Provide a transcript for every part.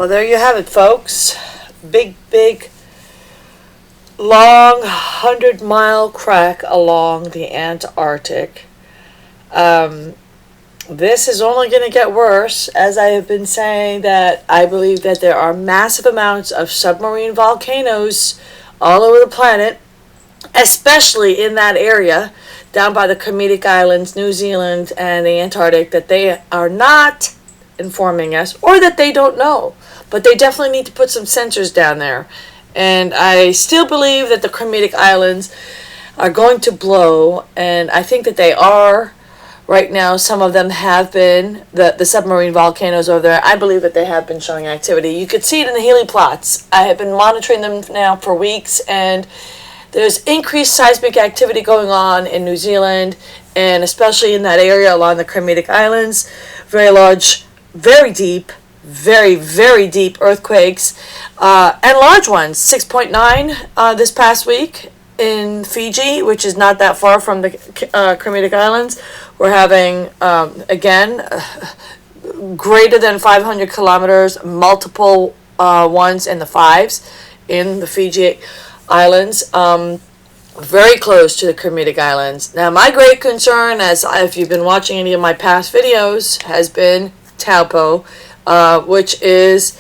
Well, there you have it, folks. Big, long 100-mile crack along the Antarctic. This is only going to get worse, as I have been saying that I believe that there are massive amounts of submarine volcanoes all over the planet, especially in that area down by the CALAMITY Islands, New Zealand, and the Antarctic, that they are not informing us, or that they don't know. But they definitely need to put some sensors down there. And I still believe that the CALAMITY Islands are going to blow, and I think that they are. Right now, some of them have been, the submarine volcanoes over there, I believe that they have been showing activity. You could see it in the heliplots. I have been monitoring them now for weeks, and there's increased seismic activity going on in New Zealand, and especially in that area along the CALAMITY Islands. Very large, very deep, very deep earthquakes, and large ones. 6.9 this past week in Fiji, which is not that far from the CALAMITY Islands. We're having, again, greater than 500 kilometers, multiple ones in the fives in the Fiji Islands, very close to the CALAMITY Islands. Now, my great concern, as if you've been watching any of my past videos, has been TAUPO, which is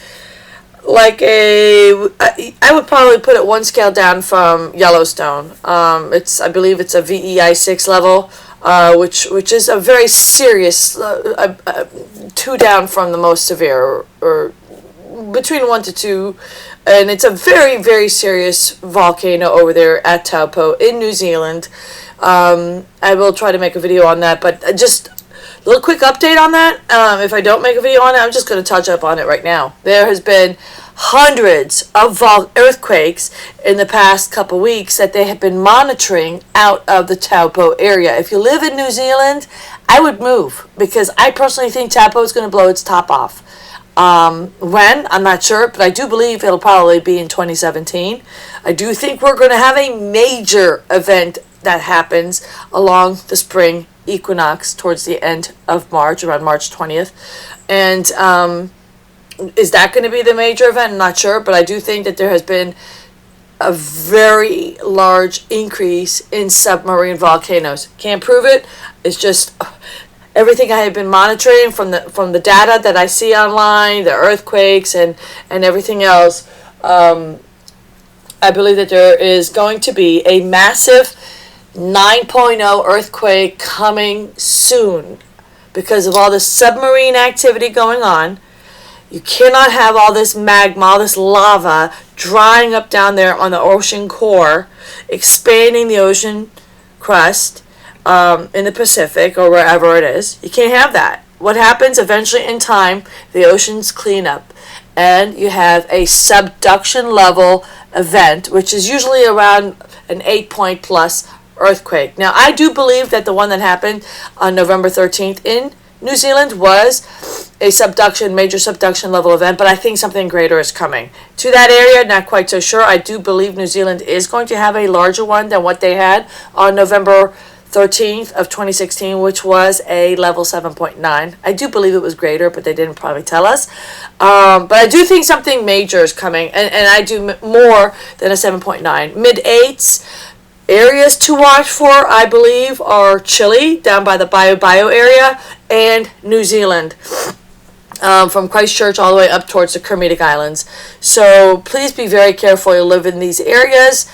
like I would probably put it one scale down from Yellowstone. I believe it's a VEI 6 level, which is a very serious, 2 down from the most severe, or between 1 to 2, and it's a very serious volcano over there at TAUPO in New Zealand. I will try to make a video on that, but just a little quick update on that. If I don't make a video on it, I'm just going to touch up on it right now. There has been hundreds of earthquakes in the past couple weeks that they have been monitoring out of the TAUPO area. If you live in New Zealand, I would move, because I personally think TAUPO is going to blow its top off. When? I'm not sure, but I do believe it'll probably be in 2017. I do think we're going to have a major event that happens along the spring equinox towards the end of March, around March 20th. And is that going to be the major event? I'm not sure, but I do think that there has been a very large increase in submarine volcanoes. Can't prove it. It's just everything I have been monitoring from the data that I see online, the earthquakes and everything else. I believe that there is going to be a massive 9.0 earthquake coming soon because of all the submarine activity going on. You cannot have all this magma, all this lava drying up down there on the ocean core, expanding the ocean crust in the Pacific or wherever it is. You can't have that. What happens eventually in time, the oceans clean up and you have a subduction level event, which is usually around an 8-point plus earthquake. Now, I do believe that the one that happened on November 13th in New Zealand was a major subduction level event, but I think something greater is coming to that area. Not quite so sure. I do believe New Zealand is going to have a larger one than what they had on November 13th of 2016, which was a level 7.9. I do believe it was greater, but they didn't probably tell us. But I do think something major is coming, and I do more than a 7.9. Mid-8s. Areas to watch for, I believe, are Chile, down by the Bio area, and New Zealand, from Christchurch all the way up towards the CALAMITY Islands. So please be very careful you live in these areas.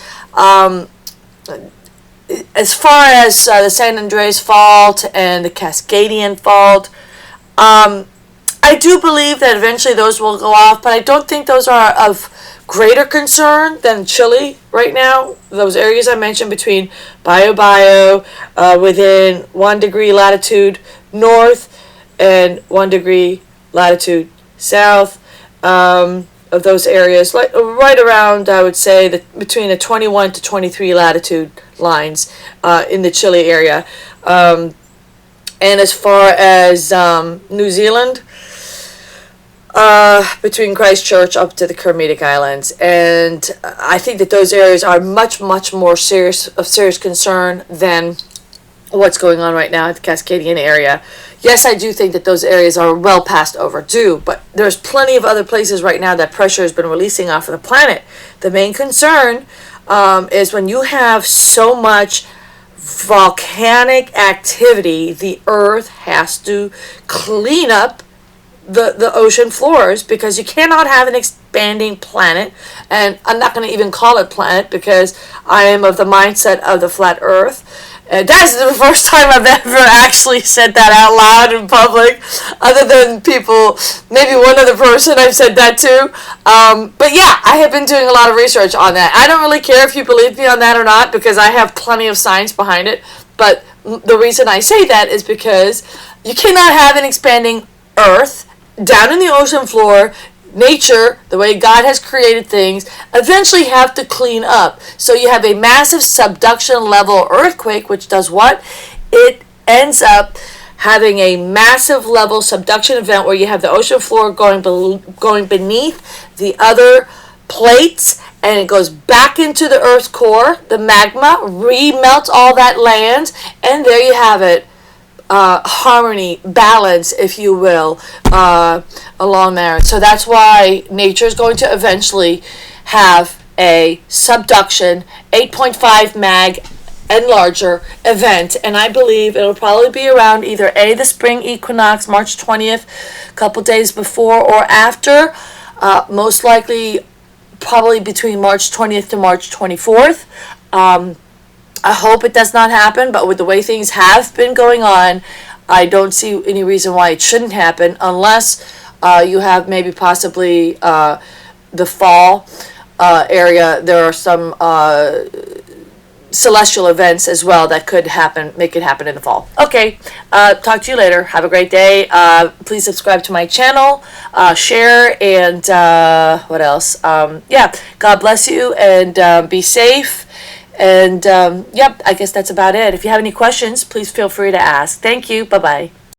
As far as the San Andreas Fault and the Cascadian Fault, I do believe that eventually those will go off, but I don't think those are of greater concern than Chile right now. Those areas I mentioned between Bio, within 1 degree latitude north and 1 degree latitude south of those areas, like right around, I would say, between the 21 to 23 latitude lines in the Chile area. And as far as New Zealand, between Christchurch up to the CALAMITY Islands, and I think that those areas are much more serious concern than what's going on right now at the Cascadian area. Yes, I do think that those areas are well past overdue, but there's plenty of other places right now that pressure has been releasing off of the planet. The main concern is when you have so much volcanic activity, the Earth has to clean up the ocean floors, because you cannot have an expanding planet. And I'm not going to even call it planet, because I am of the mindset of the flat Earth. And that's the first time I've ever actually said that out loud in public, other than people, maybe one other person I've said that to. But yeah, I have been doing a lot of research on that. I don't really care if you believe me on that or not, because I have plenty of science behind it. But the reason I say that is because you cannot have an expanding Earth down in the ocean floor. Nature, the way God has created things, eventually have to clean up. So you have a massive subduction level earthquake, which does what? It ends up having a massive level subduction event where you have the ocean floor going beneath the other plates, and it goes back into the Earth's core. The magma remelts all that land, and there you have it. Harmony, balance, if you will, along there. So that's why nature is going to eventually have a subduction 8.5 mag and larger event, and I believe it'll probably be around either the spring equinox, March 20th, a couple days before or after, most likely probably between March 20th to March 24th. I hope it does not happen, but with the way things have been going on, I don't see any reason why it shouldn't happen, unless you have maybe possibly the fall area. There are some celestial events as well that could happen, make it happen in the fall. Okay, talk to you later. Have a great day. Please subscribe to my channel, share, and what else? Yeah, God bless you, and be safe. And, yep, I guess that's about it. If you have any questions, please feel free to ask. Thank you. Bye-bye.